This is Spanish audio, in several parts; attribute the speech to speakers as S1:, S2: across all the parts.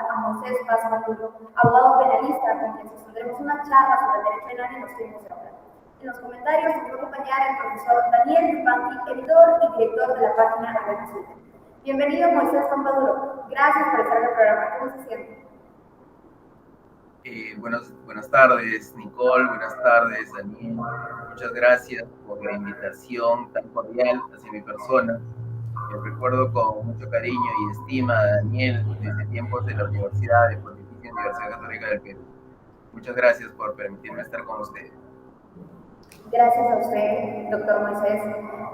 S1: a Moisés Paz Maduro, abogado penalista, con quien sostendremos una charla sobre el derecho penal en los tiempos de ahora. En los comentarios nos va a acompañar el profesor Daniel Yupanqui, editor y director de la página Avenida. Bienvenido, Moisés Paz Maduro. Gracias por estar en el programa. ¿Cómo se siente?
S2: Buenas tardes, Nicole. Buenas tardes, Daniel. Muchas gracias por la invitación tan cordial hacia mi persona. Recuerdo con mucho cariño y estima a Daniel desde tiempos de la Universidad, de Pontificia Universidad Católica del Perú. Muchas gracias por permitirme estar con ustedes.
S1: Gracias a usted, doctor Moisés.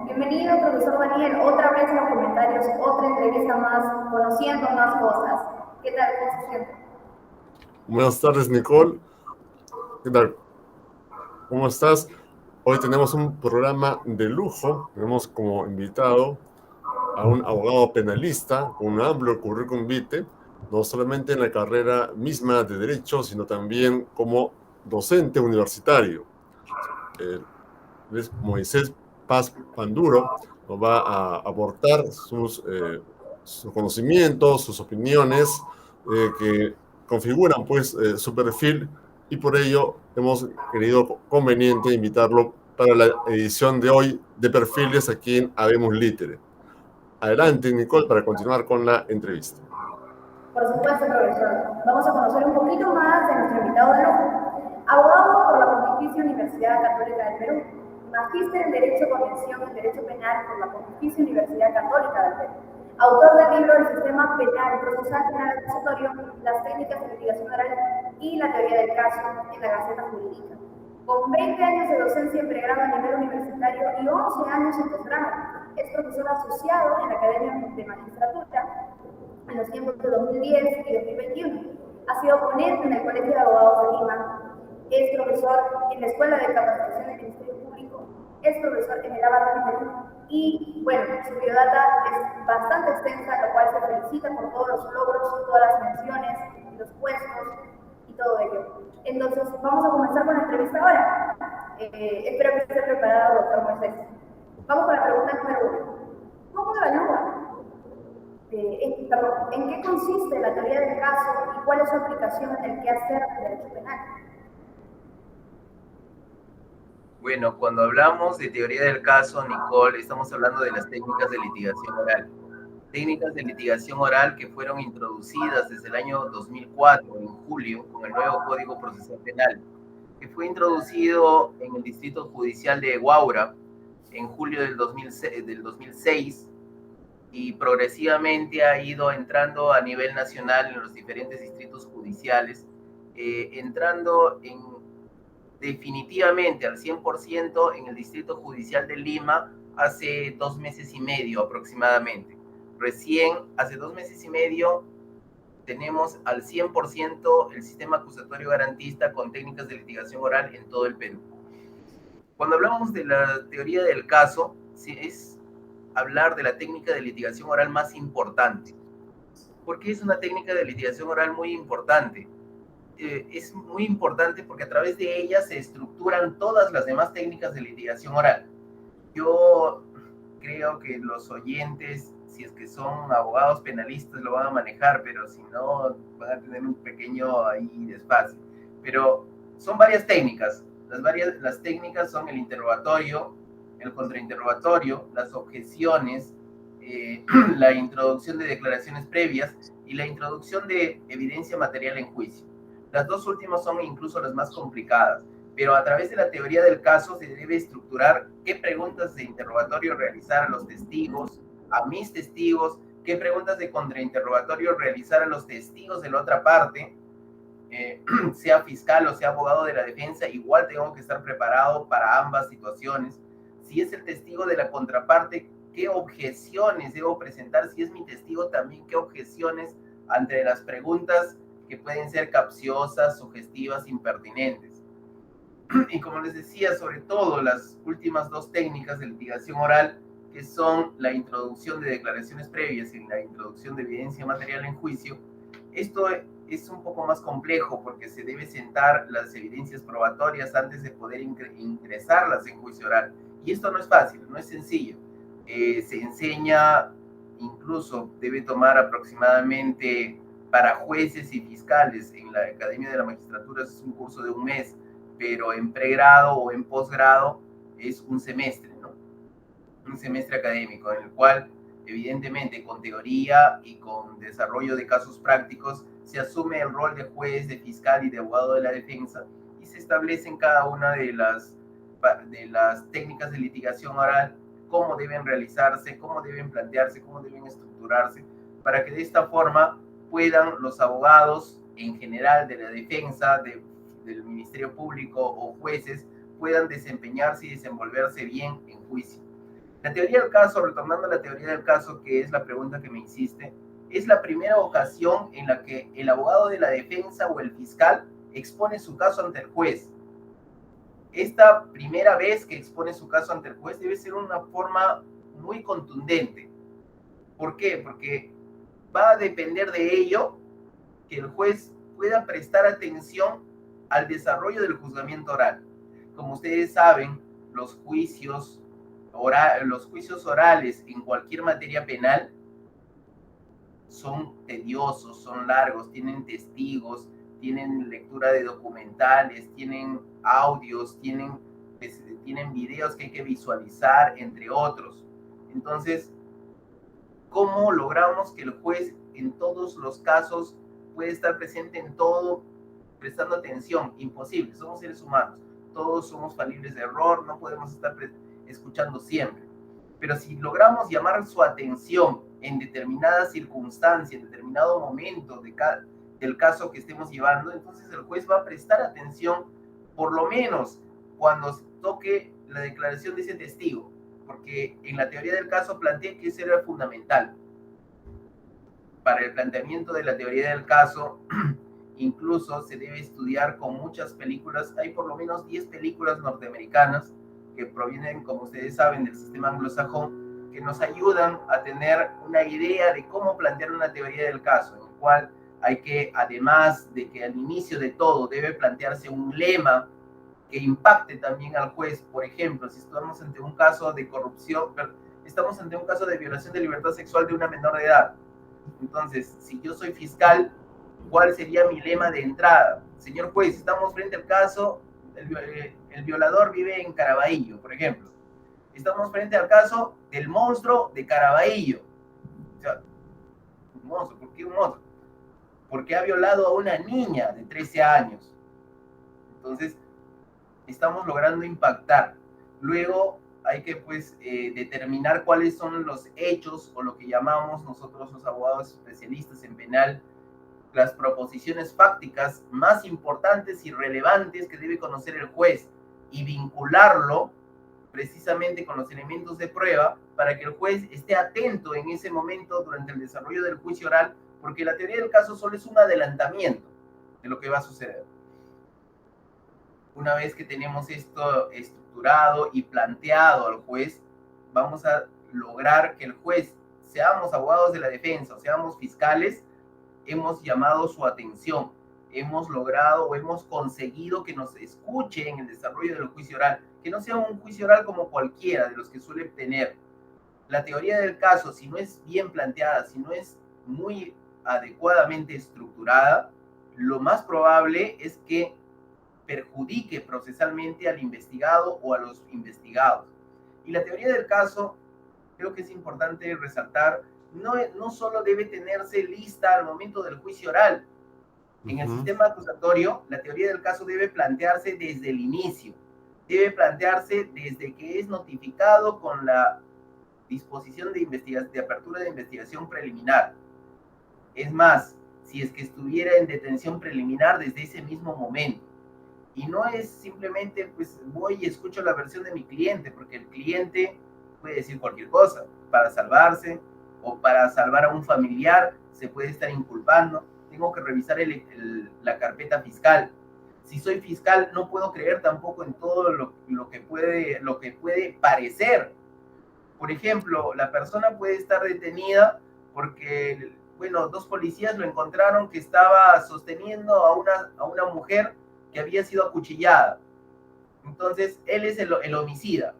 S1: Bienvenido, profesor Daniel, otra vez en los comentarios, otra entrevista más, conociendo más cosas. ¿Qué tal? ¿Cómo se siente?
S3: Buenas tardes, Nicole. ¿Qué tal? ¿Cómo estás? Hoy tenemos un programa de lujo. Tenemos como invitado a un abogado penalista con un amplio currículum vitae, no solamente en la carrera misma de Derecho, sino también como docente universitario. Moisés Paz Panduro nos va a aportar sus conocimientos, sus opiniones que configuran pues su perfil, y por ello hemos querido conveniente invitarlo para la edición de hoy de Perfiles aquí en Habemos Litere. Adelante, Nicole, para continuar con la entrevista.
S1: Por supuesto, profesor. Vamos a conocer un poquito más de nuestro invitado de lujo. Abogado por la Pontificia Universidad Católica del Perú, magíster en Derecho Convención y Derecho Penal por la Pontificia Universidad Católica del Perú, autor del libro El Sistema Penal Procesal Penal Acusatorio, las técnicas de litigación oral y la teoría del caso en la Gaceta Jurídica. Con 20 años de docencia en pregrado a nivel universitario y 11 años en posgrado, es profesor asociado en la Academia de Magistratura en los tiempos de 2010 y 2021. Ha sido ponente en el Colegio de Abogados de Lima, es profesor en la Escuela de Capacitación del Ministerio Público, es profesor en el ABAC de Perú y, bueno, su biodata es bastante extensa, la cual se felicita por todos los logros, todas las menciones, los puestos y todo ello. Entonces, vamos a comenzar con la entrevista ahora. Espero que esté preparado, doctor Moisés. Vamos con la pregunta número 1. ¿Cómo evalúa? ¿En qué consiste la teoría del caso y cuál es su aplicación en el quehacer del derecho penal?
S2: Bueno, cuando hablamos de teoría del caso, Nicole, estamos hablando de las técnicas de litigación oral. Técnicas de litigación oral que fueron introducidas desde el año 2004, en julio, con el nuevo Código Procesal Penal, que fue introducido en el Distrito Judicial de Huaura en julio del 2006 y progresivamente ha ido entrando a nivel nacional en los diferentes distritos judiciales, entrando definitivamente al 100% en el Distrito Judicial de Lima hace 2 meses y medio aproximadamente. Recién, hace 2 meses y medio, tenemos al 100% el sistema acusatorio garantista con técnicas de litigación oral en todo el Perú. Cuando hablamos de la teoría del caso, es hablar de la técnica de litigación oral más importante. ¿Por qué es una técnica de litigación oral muy importante? Es muy importante porque a través de ella se estructuran todas las demás técnicas de litigación oral. Yo creo que los oyentes, si es que son abogados penalistas, lo van a manejar, pero si no, van a tener un pequeño ahí desfase. Pero son varias técnicas. Las técnicas son el interrogatorio, el contrainterrogatorio, las objeciones, la introducción de declaraciones previas y la introducción de evidencia material en juicio. Las dos últimas son incluso las más complicadas, pero a través de la teoría del caso se debe estructurar qué preguntas de interrogatorio realizar a los testigos, a mis testigos, qué preguntas de contrainterrogatorio realizar a los testigos de la otra parte, sea fiscal o sea abogado de la defensa, igual tengo que estar preparado para ambas situaciones. Si es el testigo de la contraparte, qué objeciones debo presentar, si es mi testigo también, qué objeciones ante las preguntas que pueden ser capciosas, sugestivas, impertinentes. Y como les decía, sobre todo las últimas dos técnicas de litigación oral, que son la introducción de declaraciones previas y la introducción de evidencia material en juicio, esto es un poco más complejo porque se debe sentar las evidencias probatorias antes de poder ingresarlas en juicio oral. Y esto no es fácil, no es sencillo. Se enseña, incluso debe tomar aproximadamente para jueces y fiscales en la Academia de la Magistratura es un curso de 1 mes, pero en pregrado o en posgrado es un semestre, ¿no? Un semestre académico en el cual, evidentemente, con teoría y con desarrollo de casos prácticos, se asume el rol de juez, de fiscal y de abogado de la defensa y se establecen cada una de las técnicas de litigación oral, cómo deben realizarse, cómo deben plantearse, cómo deben estructurarse, para que de esta forma puedan los abogados en general de la defensa, del Ministerio Público o jueces, puedan desempeñarse y desenvolverse bien en juicio. La teoría del caso, retornando a la teoría del caso, que es la pregunta que me hiciste, es la primera ocasión en la que el abogado de la defensa o el fiscal expone su caso ante el juez. Esta primera vez que expone su caso ante el juez debe ser una forma muy contundente. ¿Por qué? Porque va a depender de ello que el juez pueda prestar atención al desarrollo del juzgamiento oral. Como ustedes saben, los juicios orales en cualquier materia penal son tediosos, son largos, tienen testigos, tienen lectura de documentales, tienen audios, tienen videos que hay que visualizar, entre otros. Entonces, ¿cómo logramos que el juez en todos los casos puede estar presente en todo, prestando atención? Imposible, somos seres humanos, todos somos falibles de error, no podemos estar escuchando siempre. Pero si logramos llamar su atención en determinada circunstancia, en determinado momento del caso que estemos llevando, entonces el juez va a prestar atención, por lo menos cuando toque la declaración de ese testigo, porque en la teoría del caso planteé que eso era fundamental. Para el planteamiento de la teoría del caso, incluso se debe estudiar con muchas películas. Hay por lo menos 10 películas norteamericanas que provienen, como ustedes saben, del sistema anglosajón, que nos ayudan a tener una idea de cómo plantear una teoría del caso, en el cual hay que, además de que al inicio de todo debe plantearse un lema que impacte también al juez. Por ejemplo, si estamos ante un caso de corrupción, estamos ante un caso de violación de libertad sexual de una menor de edad. Entonces, si yo soy fiscal, ¿cuál sería mi lema de entrada? Señor juez, estamos frente al caso, el violador vive en Caraballo, por ejemplo. Estamos frente al caso del monstruo de Caraballo. O sea, un monstruo, ¿por qué un monstruo? Porque ha violado a una niña de 13 años. Entonces, estamos logrando impactar. Luego hay que determinar cuáles son los hechos o lo que llamamos nosotros los abogados especialistas en penal, las proposiciones fácticas más importantes y relevantes que debe conocer el juez y vincularlo precisamente con los elementos de prueba para que el juez esté atento en ese momento durante el desarrollo del juicio oral, porque la teoría del caso solo es un adelantamiento de lo que va a suceder. Una vez que tenemos esto estructurado y planteado al juez, vamos a lograr que el juez, seamos abogados de la defensa o seamos fiscales, hemos llamado su atención, hemos logrado o hemos conseguido que nos escuche en el desarrollo del juicio oral, que no sea un juicio oral como cualquiera de los que suele tener. La teoría del caso, si no es bien planteada, si no es muy adecuadamente estructurada, lo más probable es que perjudique procesalmente al investigado o a los investigados. Y la teoría del caso, creo que es importante resaltar, no solo debe tenerse lista al momento del juicio oral. En el sistema acusatorio, la teoría del caso debe plantearse desde el inicio, debe plantearse desde que es notificado con la disposición de apertura de investigación preliminar. Es más, si es que estuviera en detención preliminar desde ese mismo momento. Y no es simplemente, pues voy y escucho la versión de mi cliente, porque el cliente puede decir cualquier cosa para salvarse o para salvar a un familiar, se puede estar inculpando. Tengo que revisar la carpeta fiscal. Si soy fiscal, no puedo creer tampoco en todo lo que puede parecer. Por ejemplo, la persona puede estar detenida porque, bueno, 2 policías lo encontraron que estaba sosteniendo a una mujer que había sido acuchillada. Entonces, él es el homicida.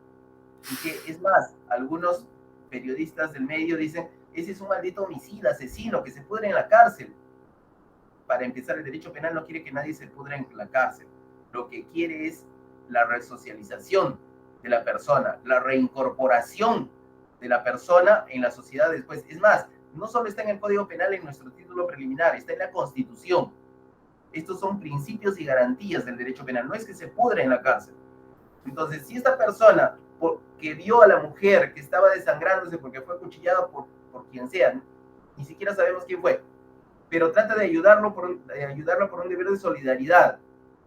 S2: Y que, es más, algunos periodistas del medio dicen, ese es un maldito homicida, asesino, que se pudre en la cárcel. para empezar, el derecho penal no quiere que nadie se pudra en la cárcel. Lo que quiere es la resocialización de la persona, la reincorporación de la persona en la sociedad después. Es más, no solo está en el Código Penal en nuestro título preliminar, está en la Constitución. Estos son principios y garantías del derecho penal, no es que se pudre en la cárcel. Entonces, si esta persona que vio a la mujer que estaba desangrándose porque fue acuchillada por quien sea, ni siquiera sabemos quién fue, pero trata de ayudarlo por un deber de solidaridad,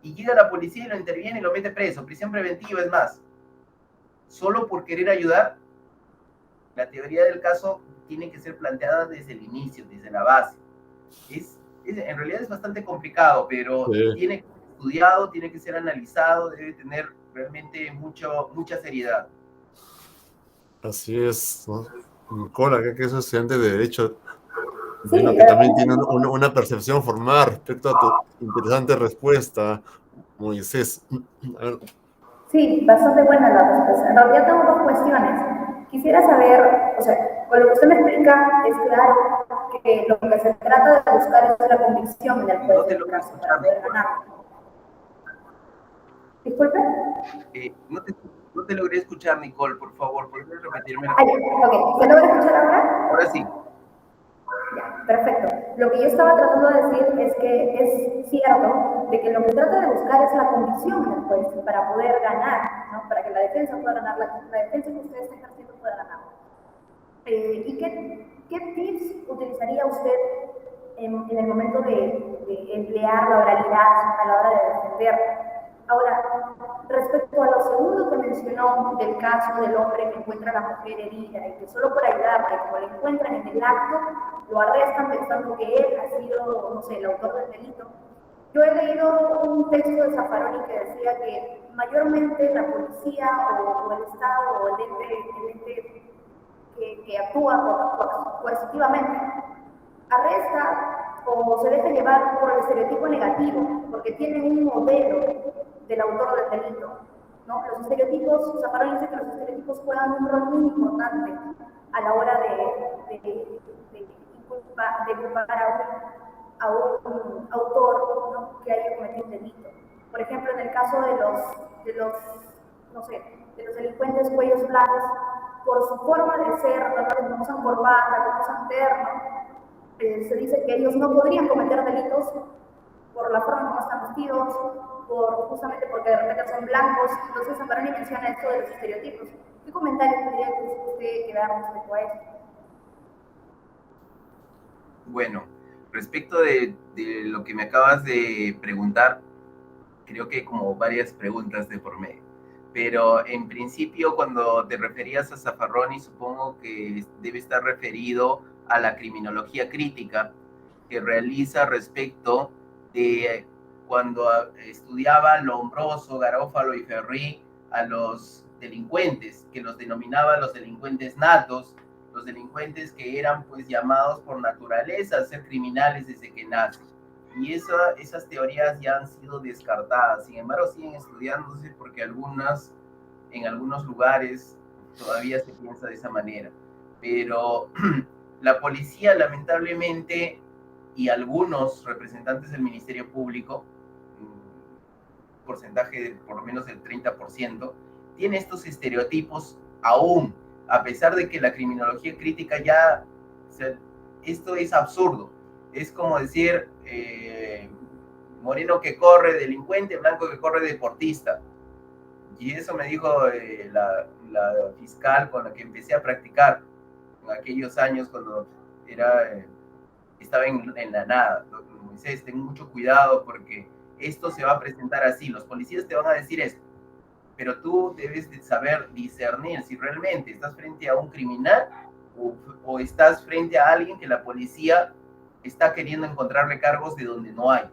S2: y llega la policía y lo interviene y lo mete preso, prisión preventiva, es más, solo por querer ayudar, la teoría del caso tiene que ser planteada desde el inicio, desde la base. En realidad es bastante complicado, pero tiene que ser estudiado, tiene que ser analizado, debe tener realmente mucha seriedad.
S3: Así es, ¿no? Nicole, que es estudiante de Derecho,
S1: Sí,
S3: que también tiene una percepción formal respecto a tu interesante respuesta, Moisés.
S1: sí, bastante buena la respuesta. En realidad tengo dos cuestiones. Quisiera saber, o sea, con lo que usted me explica, es claro que lo que se trata de buscar es la convicción en el juez del caso para poder ganar. Disculpe.
S2: No te logré escuchar, Nicole, por favor, ¿puedes repetirme?
S1: Ok, ¿se logra escuchar ahora?
S2: Ahora sí.
S1: Ya, perfecto. Lo que yo estaba tratando de decir es que es cierto de que lo que trata de buscar es la convicción en el juez para poder ganar, ¿no? Para que la defensa pueda ganar, la defensa que usted está ejerciendo pueda ganar. ¿Y qué tips utilizaría usted en el momento de emplear la oralidad a la hora de defender? Ahora, respecto a lo segundo que mencionó del caso del hombre que encuentra a la mujer herida y que solo por ayudarle, como la encuentran en el acto, lo arrestan pensando que él ha sido, no sé, el autor del delito. Yo he leído un texto de Zaffaroni que decía que mayormente la policía o el Estado o el ente que actúa coercitivamente arresta o se deja llevar por el estereotipo negativo, porque tienen un modelo del autor del delito, ¿no? Los estereotipos, Zaffaroni dice que los estereotipos juegan un rol muy importante a la hora de culpar a un autor, ¿no? Que haya cometido un delito. Por ejemplo, en el caso de los delincuentes cuellos blancos, por su forma de ser, que no usan corbata, que no usan terno, se dice que ellos no podrían cometer delitos por la forma como están vestidos, justamente porque de repente son blancos. Entonces Zaffaroni menciona esto de los estereotipos. ¿Qué comentarios tendría usted que dar respecto a esto?
S2: Bueno, respecto de lo que me acabas de preguntar, creo que hay como varias preguntas de por medio. Pero en principio, cuando te referías a Zaffaroni, supongo que debe estar referido a la criminología crítica que realiza respecto de cuando estudiaba Lombroso, Garófalo y Ferri a los delincuentes, que los denominaba los delincuentes natos, los delincuentes que eran pues llamados por naturaleza a ser criminales desde que nacen. Y esas teorías ya han sido descartadas, sin embargo siguen estudiándose porque en algunos lugares todavía se piensa de esa manera. Pero la policía, lamentablemente, y algunos representantes del Ministerio Público, un porcentaje de por lo menos del 30%, tiene estos estereotipos aún, a pesar de que la criminología crítica ya, o sea, esto es absurdo. Es como decir, moreno que corre delincuente, blanco que corre deportista. Y eso me dijo la fiscal con la que empecé a practicar en aquellos años cuando estaba en la nada. Moisés, ten mucho cuidado porque esto se va a presentar así. Los policías te van a decir esto, pero tú debes de saber discernir si realmente estás frente a un criminal o estás frente a alguien que la policía está queriendo encontrarle cargos de donde no hay.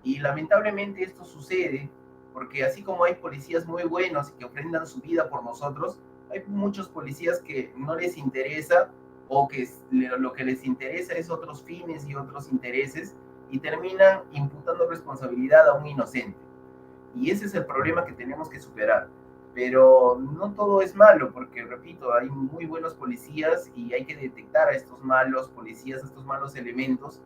S2: Y lamentablemente esto sucede porque así como hay policías muy buenos y que ofrendan su vida por nosotros, hay muchos policías que no les interesa o que lo que les interesa es otros fines y otros intereses y terminan imputando responsabilidad a un inocente. Y ese es el problema que tenemos que superar. Pero no todo es malo, porque repito, hay muy buenos policías y hay que detectar a estos malos policías, a estos malos elementos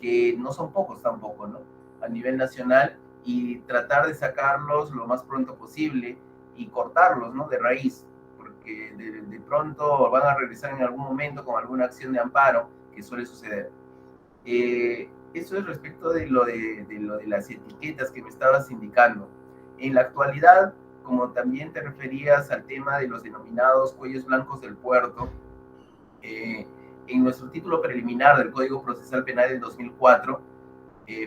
S2: que no son pocos tampoco, ¿no? A nivel nacional, y tratar de sacarlos lo más pronto posible y cortarlos, ¿no? De raíz, porque de pronto van a regresar en algún momento con alguna acción de amparo, que suele suceder. Eso es respecto de lo de las etiquetas que me estabas indicando. En la actualidad, como también te referías al tema de los denominados cuellos blancos del puerto, en nuestro título preliminar del Código Procesal Penal del 2004,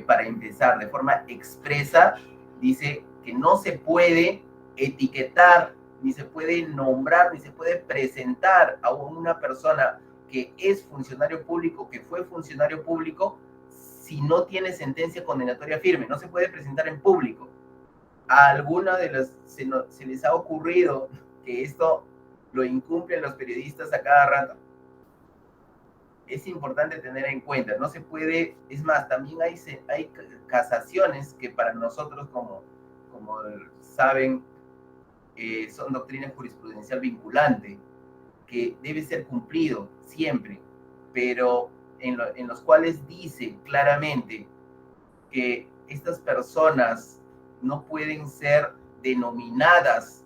S2: para empezar, de forma expresa, dice que no se puede etiquetar, ni se puede nombrar, ni se puede presentar a una persona que es funcionario público, que fue funcionario público, si no tiene sentencia condenatoria firme. No se puede presentar en público. A alguna de las se les ha ocurrido que esto lo incumplen los periodistas a cada rato. Es importante tener en cuenta, no se puede, es más, también hay casaciones que para nosotros, como saben, son doctrina jurisprudencial vinculante, que debe ser cumplido siempre, pero en los cuales dice claramente que estas personas no pueden ser denominadas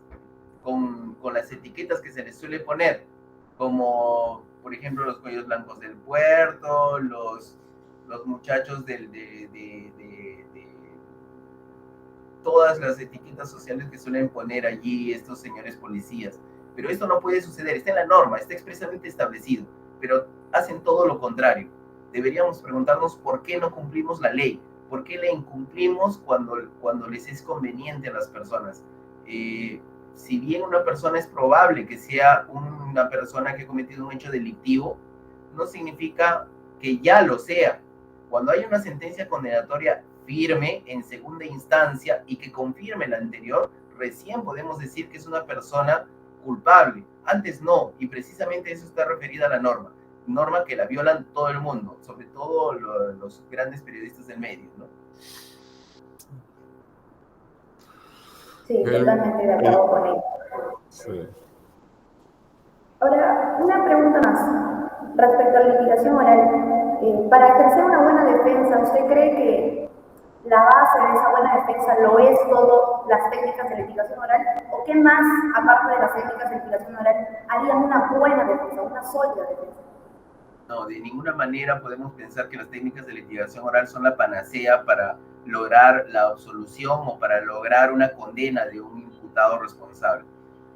S2: con las etiquetas que se les suele poner, como por ejemplo los cuellos blancos del puerto, los muchachos de todas las etiquetas sociales que suelen poner allí estos señores policías. Pero esto no puede suceder, está en la norma, está expresamente establecido, pero hacen todo lo contrario. Deberíamos preguntarnos por qué no cumplimos la ley, por qué la incumplimos cuando les es conveniente a las personas. Si bien una persona es probable que sea una persona que ha cometido un hecho delictivo, no significa que ya lo sea. Cuando hay una sentencia condenatoria firme en segunda instancia y que confirme la anterior, recién podemos decir que es una persona culpable. Antes no, y precisamente eso está referida a la norma que la violan todo el mundo, sobre todo los grandes periodistas del medio, ¿no?
S1: Sí, totalmente de acuerdo con él.
S3: Sí.
S1: Ahora, una pregunta más respecto a la litigación oral. Para ejercer una buena defensa, ¿usted cree que la base de esa buena defensa lo es todo las técnicas de litigación oral? ¿O qué más, aparte de las técnicas de litigación oral, harían una buena defensa, una sólida defensa?
S2: No, de ninguna manera podemos pensar que las técnicas de litigación oral son la panacea para lograr la absolución o para lograr una condena de un imputado responsable.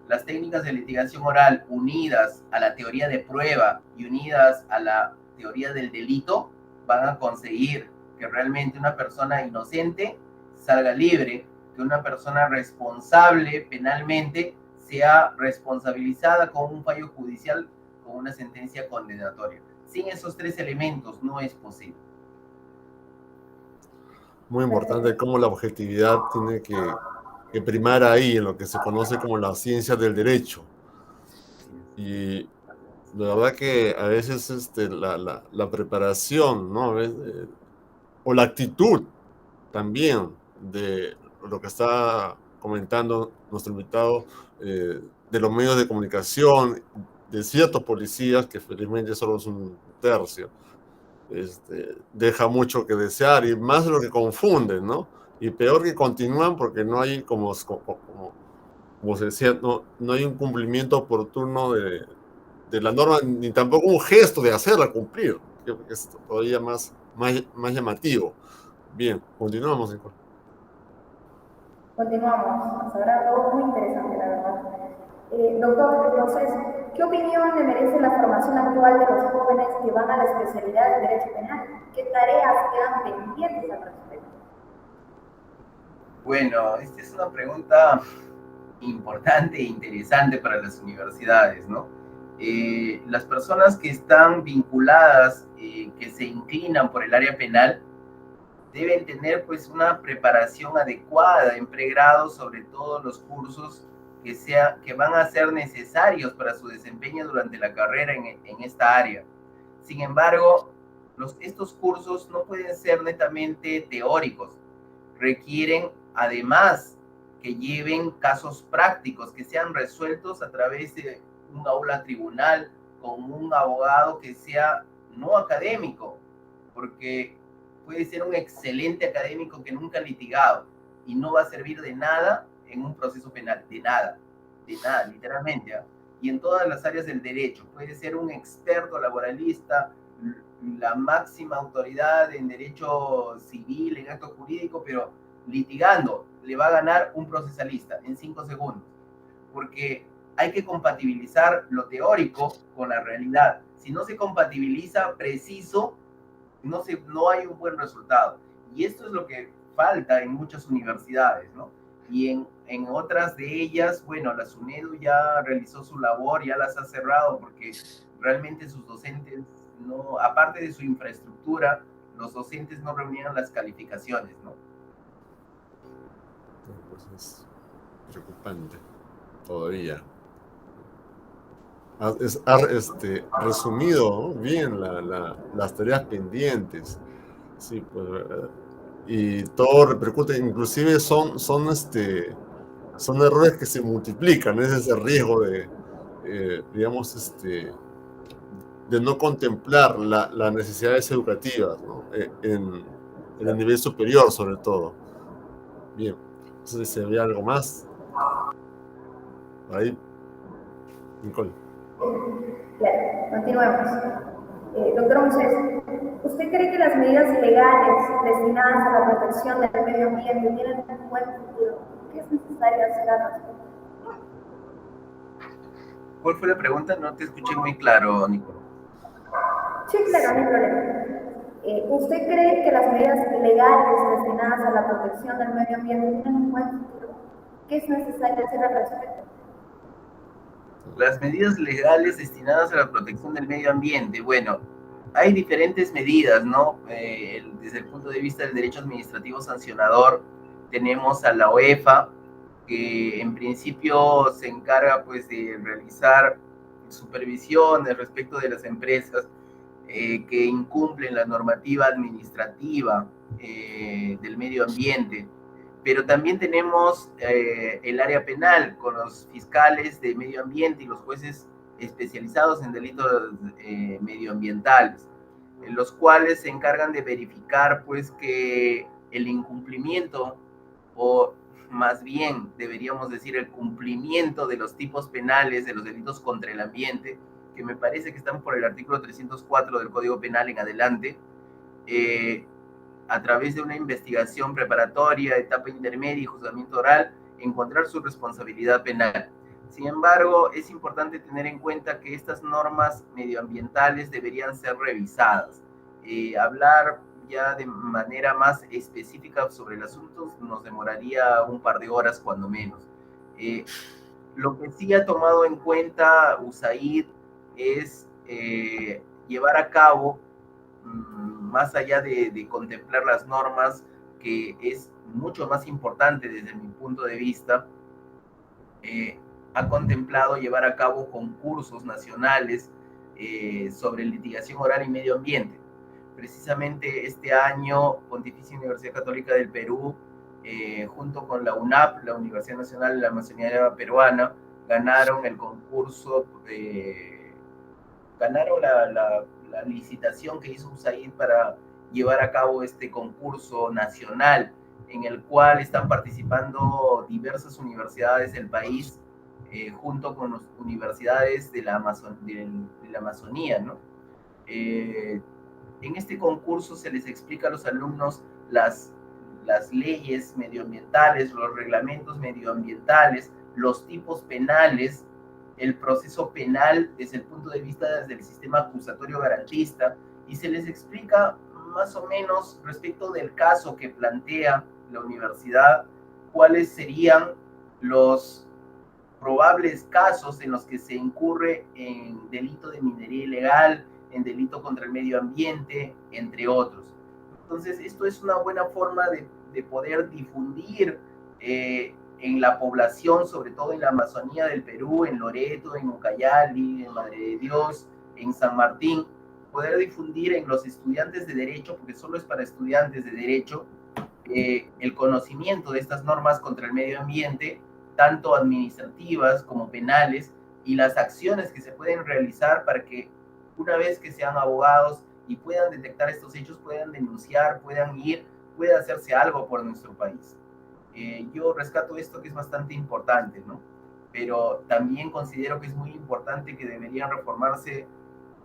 S2: Las técnicas de litigación oral unidas a la teoría de prueba y unidas a la teoría del delito van a conseguir que realmente una persona inocente salga libre, que una persona responsable penalmente sea responsabilizada con un fallo judicial, con una sentencia condenatoria. Sin esos tres elementos no es posible.
S3: Muy importante cómo la objetividad tiene que primar ahí en lo que se conoce como la ciencia del derecho. Y la verdad que a veces la preparación, ¿no? O la actitud también de lo que está comentando nuestro invitado, de los medios de comunicación, de ciertos policías, que felizmente solo es un tercio, deja mucho que desear, y más de lo que confunden, ¿no? Y peor que continúan porque no hay, como se decía, no hay un cumplimiento oportuno de la norma, ni tampoco un gesto de hacerla cumplir, que es todavía más llamativo. Bien, continuamos, Nicole.
S1: Continuamos. Ahora algo muy interesante, la verdad. Doctor, entonces, ¿qué opinión le merece la formación actual de los jóvenes que van a la especialidad de Derecho Penal? ¿Qué tareas quedan pendientes al respecto?
S2: Bueno, esta es una pregunta importante e interesante para las universidades, ¿no? Las personas que están vinculadas, que se inclinan por el área penal, deben tener pues una preparación adecuada en pregrado, sobre todo los cursos que van a ser necesarios para su desempeño durante la carrera en esta área. Sin embargo, estos cursos no pueden ser netamente teóricos, requieren además que lleven casos prácticos, que sean resueltos a través de un aula tribunal con un abogado que sea no académico, porque puede ser un excelente académico que nunca ha litigado y no va a servir de nada en un proceso penal, de nada, literalmente. ¿Eh? Y en todas las áreas del derecho, puede ser un experto laboralista, la máxima autoridad en derecho civil, en acto jurídico, pero litigando le va a ganar un procesalista en 5 segundos, porque hay que compatibilizar lo teórico con la realidad. Si no se compatibiliza preciso, no hay un buen resultado. Y esto es lo que falta en muchas universidades, ¿no? Y en otras de ellas, bueno, la SUNEDU ya realizó su labor, ya las ha cerrado, porque realmente sus docentes, no, aparte de su infraestructura, los docentes no reunían las calificaciones, ¿no?
S3: Pues es preocupante todavía. Resumido, ¿no? Bien las tareas pendientes. Sí, pues, y todo repercute, inclusive son errores que se multiplican. Ese es el riesgo digamos, de no contemplar las necesidades educativas, ¿no? En el nivel superior, sobre todo. Bien, entonces si había algo más. Ahí, Nicole.
S1: Claro, continuemos. Doctor Moisés, ¿usted cree que las medidas legales destinadas a la protección del medio ambiente tienen un buen futuro? ¿Qué es necesario hacer al respecto?
S2: ¿Cuál fue la pregunta? No te escuché muy claro, Nico.
S1: Sí, claro, no hay problema. ¿Usted cree que las medidas legales destinadas a la protección del medio ambiente tienen un buen futuro? ¿Qué es necesario hacer al respecto?
S2: Las medidas legales destinadas a la protección del medio ambiente, bueno, hay diferentes medidas, ¿no? Desde el punto de vista del derecho administrativo sancionador, tenemos a la OEFA, que en principio se encarga pues de realizar supervisiones respecto de las empresas que incumplen la normativa administrativa del medio ambiente. Pero también tenemos el área penal con los fiscales de medio ambiente y los jueces especializados en delitos medioambientales, en los cuales se encargan de verificar pues que el incumplimiento, o más bien deberíamos decir el cumplimiento de los tipos penales de los delitos contra el ambiente, que me parece que están por el artículo 304 del Código Penal en adelante, a través de una investigación preparatoria, etapa intermedia y juzgamiento oral, encontrar su responsabilidad penal. Sin embargo, es importante tener en cuenta que estas normas medioambientales deberían ser revisadas. Hablar ya de manera más específica sobre el asunto nos demoraría un par de horas cuando menos. Lo que sí ha tomado en cuenta USAID es llevar a cabo, más allá de contemplar las normas, que es mucho más importante desde mi punto de vista, ha contemplado llevar a cabo concursos nacionales sobre litigación oral y medio ambiente. Precisamente este año, Pontificia Universidad Católica del Perú, junto con la UNAP, la Universidad Nacional de la Amazonía Peruana, ganaron el concurso, ganaron la licitación que hizo USAID para llevar a cabo este concurso nacional, en el cual están participando diversas universidades del país, junto con las universidades de la Amazonía, ¿no? En este concurso se les explica a los alumnos las leyes medioambientales, los reglamentos medioambientales, los tipos penales, el proceso penal desde el punto de vista del sistema acusatorio garantista, y se les explica más o menos respecto del caso que plantea la universidad, cuáles serían los probables casos en los que se incurre en delito de minería ilegal, en delito contra el medio ambiente, entre otros. Entonces, esto es una buena forma de poder difundir en la población, sobre todo en la Amazonía del Perú, en Loreto, en Ucayali, en Madre de Dios, en San Martín, poder difundir en los estudiantes de Derecho, porque solo es para estudiantes de Derecho, el conocimiento de estas normas contra el medio ambiente, tanto administrativas como penales, y las acciones que se pueden realizar para que una vez que sean abogados y puedan detectar estos hechos, puedan denunciar, pueda hacerse algo por nuestro país. Yo rescato esto que es bastante importante, ¿no? Pero también considero que es muy importante que deberían reformarse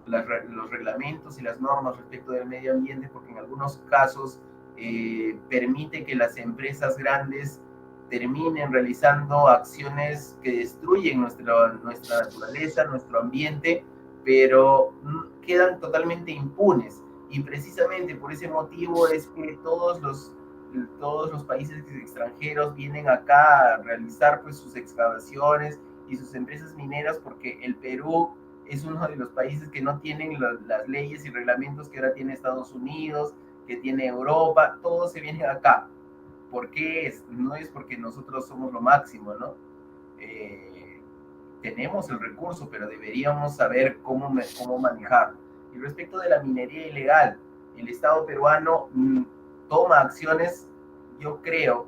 S2: los reglamentos y las normas respecto del medio ambiente, porque en algunos casos permite que las empresas grandes terminen realizando acciones que destruyen nuestra naturaleza, nuestro ambiente, pero quedan totalmente impunes. Y precisamente por ese motivo es que todos los países extranjeros vienen acá a realizar pues sus excavaciones y sus empresas mineras, porque el Perú es uno de los países que no tienen las leyes y reglamentos que ahora tiene Estados Unidos, que tiene Europa, todos se vienen acá. ¿Por qué? No es porque nosotros somos lo máximo, ¿no? Tenemos el recurso, pero deberíamos saber cómo manejarlo. Y respecto de la minería ilegal, el Estado peruano toma acciones, yo creo,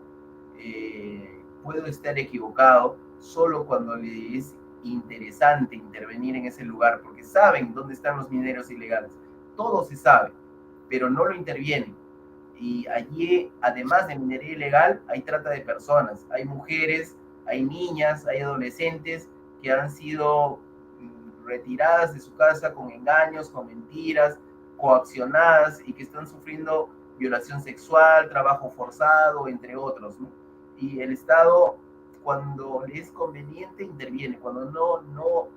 S2: puedo estar equivocado, solo cuando le es interesante intervenir en ese lugar, porque saben dónde están los mineros ilegales. Todo se sabe, pero no lo intervienen. Y allí, además de minería ilegal, hay trata de personas, hay mujeres, hay niñas, hay adolescentes que han sido retiradas de su casa con engaños, con mentiras, coaccionadas y que están sufriendo violación sexual, trabajo forzado, entre otros, ¿no? Y el Estado, cuando le es conveniente, interviene, cuando no, no,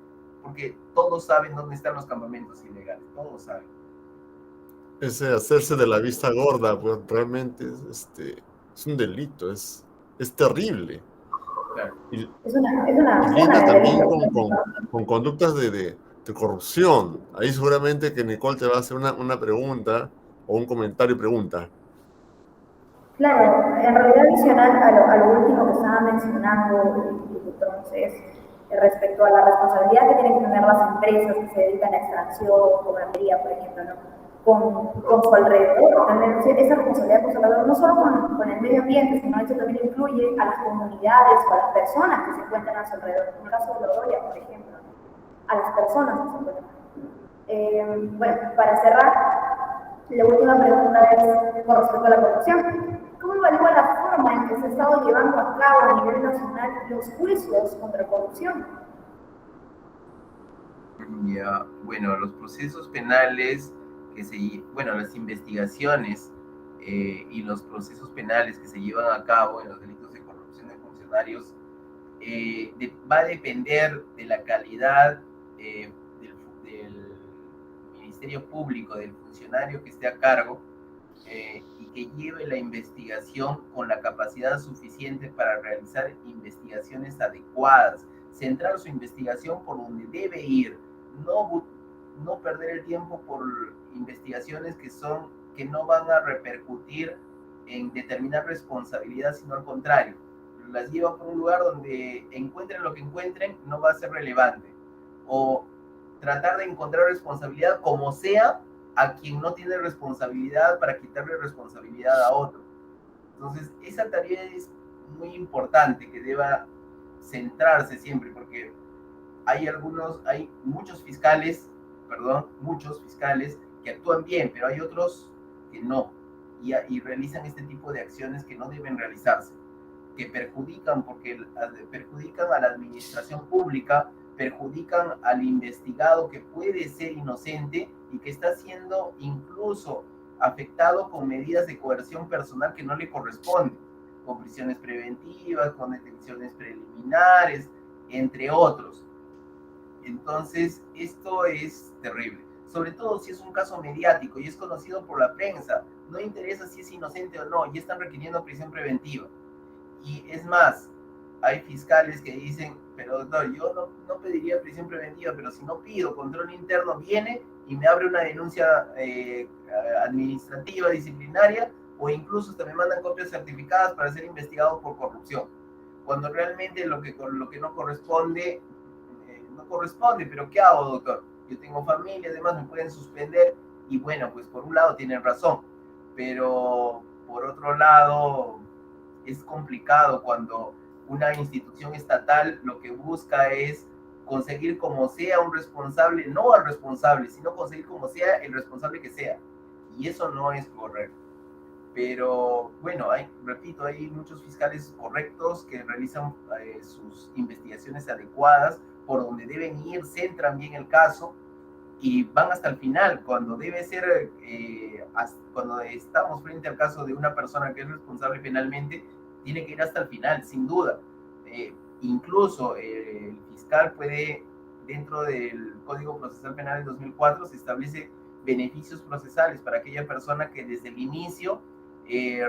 S2: porque todos saben dónde están los campamentos ilegales, todos saben.
S3: Ese hacerse de la vista gorda, pues realmente es un delito, es terrible.
S2: Claro.
S3: Y,
S1: Es una,
S3: y linda también con conductas de corrupción. Ahí seguramente que Nicole te va a hacer una pregunta o un comentario y pregunta.
S1: Claro, en realidad adicional a lo último que estaba mencionando, entonces, respecto a la responsabilidad que tienen que tener las empresas que se dedican a extracción, como ganadería, por ejemplo, ¿no? Con su alrededor, tener esa responsabilidad con su alrededor, no solo con el medio ambiente, sino esto también incluye a las comunidades o a las personas que se encuentran a su alrededor, en el caso de Lodoya, por ejemplo, a las personas que se encuentran. Bueno, para cerrar, la última pregunta es con respecto a la corrupción. ¿Cómo evalúa la forma en que se ha estado llevando a cabo a nivel nacional los juicios contra corrupción?
S2: Ya, bueno, los procesos penales bueno, las investigaciones y los procesos penales que se llevan a cabo en los delitos de corrupción de funcionarios va a depender de la calidad del Ministerio Público, del funcionario que esté a cargo y que lleve la investigación con la capacidad suficiente para realizar investigaciones adecuadas, centrar su investigación por donde debe ir, no perder el tiempo por investigaciones que no van a repercutir en determinar responsabilidad, sino al contrario, las llevan por un lugar donde encuentren lo que encuentren, no va a ser relevante. O tratar de encontrar responsabilidad como sea a quien no tiene responsabilidad para quitarle responsabilidad a otro. Entonces, esa tarea es muy importante que deba centrarse siempre, porque hay muchos fiscales que actúan bien, pero hay otros que no, y realizan este tipo de acciones que no deben realizarse, que perjudican, porque perjudican a la administración pública, perjudican al investigado que puede ser inocente y que está siendo incluso afectado con medidas de coerción personal que no le corresponden, con prisiones preventivas, con detenciones preliminares, entre otros. Entonces, esto es terrible, sobre todo si es un caso mediático y es conocido por la prensa. No interesa si es inocente o no, ya están requiriendo prisión preventiva. Y es más, hay fiscales que dicen, pero doctor, yo no pediría prisión preventiva, pero si no pido control interno, viene y me abre una denuncia administrativa, disciplinaria, o incluso hasta me mandan copias certificadas para ser investigado por corrupción. Cuando realmente lo que no corresponde, no corresponde, pero ¿qué hago, doctor? Yo tengo familia, además me pueden suspender, y bueno, pues por un lado tienen razón, pero por otro lado es complicado cuando una institución estatal lo que busca es conseguir como sea un responsable, no al responsable, sino conseguir como sea el responsable que sea. Y eso no es correcto. Pero bueno, repito, hay muchos fiscales correctos que realizan sus investigaciones adecuadas por donde deben ir, centran bien el caso y van hasta el final, cuando debe ser, cuando estamos frente al caso de una persona que es responsable penalmente, tiene que ir hasta el final, sin duda. Incluso el fiscal puede, dentro del Código Procesal Penal del 2004, se establece beneficios procesales para aquella persona que desde el inicio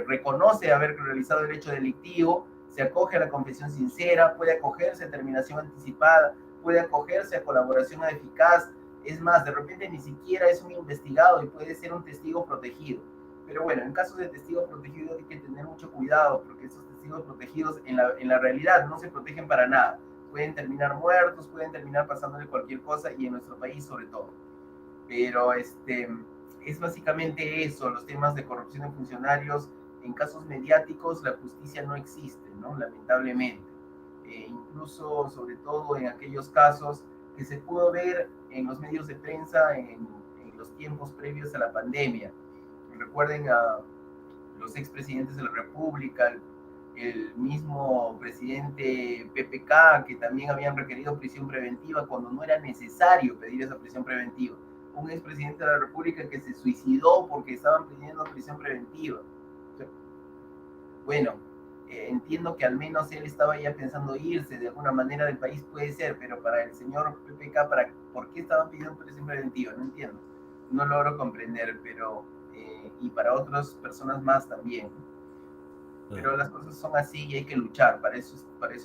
S2: reconoce haber realizado el hecho delictivo, se acoge a la confesión sincera, puede acogerse a terminación anticipada, puede acogerse a colaboración eficaz. Es más, de repente ni siquiera es un investigado y puede ser un testigo protegido. Pero bueno, en casos de testigo protegido hay que tener mucho cuidado porque esos testigos protegidos en la realidad no se protegen para nada. Pueden terminar muertos, pueden terminar pasándole cualquier cosa y en nuestro país sobre todo. Pero es básicamente eso, los temas de corrupción de funcionarios. En casos mediáticos la justicia no existe, ¿no? Lamentablemente. Incluso, sobre todo en aquellos casos que se pudo ver en los medios de prensa en los tiempos previos a la pandemia. Recuerden a los expresidentes de la República, el mismo presidente PPK, que también habían requerido prisión preventiva cuando no era necesario pedir esa prisión preventiva. Un expresidente de la República que se suicidó porque estaban pidiendo prisión preventiva. Bueno, entiendo que al menos él estaba ya pensando irse de alguna manera del país, puede ser, pero para el señor PPK, ¿por qué estaban pidiendo prisión preventiva? No entiendo, no logro comprender, pero y para otras personas más también. Pero las cosas son así y hay que luchar, para eso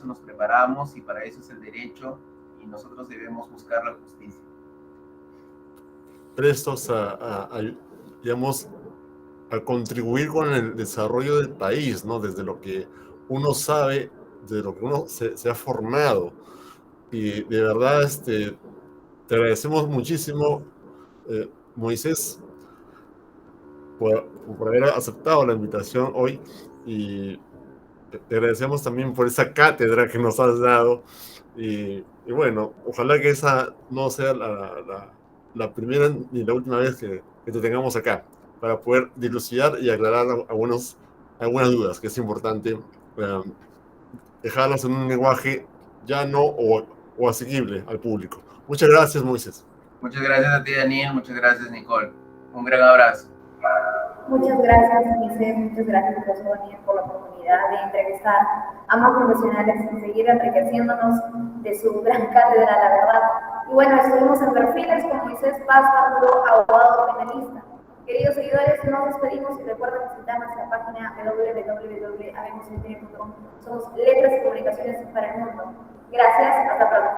S2: nos preparamos y para eso es el derecho y nosotros debemos buscar la justicia.
S3: Prestos digamos, a contribuir con el desarrollo del país, ¿no? Desde lo que uno sabe, desde lo que uno se ha formado. Y de verdad, te agradecemos muchísimo, Moisés, por haber aceptado la invitación hoy, y te agradecemos también por esa cátedra que nos has dado. Y bueno, ojalá que esa no sea la primera ni la última vez que te tengamos acá, para poder dilucidar y aclarar algunas dudas, que es importante dejarlas en un lenguaje llano o asequible al público. Muchas gracias, Moisés.
S2: Muchas gracias a ti, Daniel. Muchas gracias, Nicole. Un gran abrazo.
S1: Muchas gracias, Moisés. Muchas gracias, profesor Daniel, por la oportunidad de entrevistar a más profesionales y seguir enriqueciéndonos de su gran cátedra, la verdad. Y bueno, estuvimos en Perfiles con Moisés Paz Panduro, abogado penalista. Queridos seguidores, nos despedimos y recuerden visitar nuestra página www.habemosentenia.com. Somos Letras y Comunicaciones para el Mundo. Gracias, hasta pronto.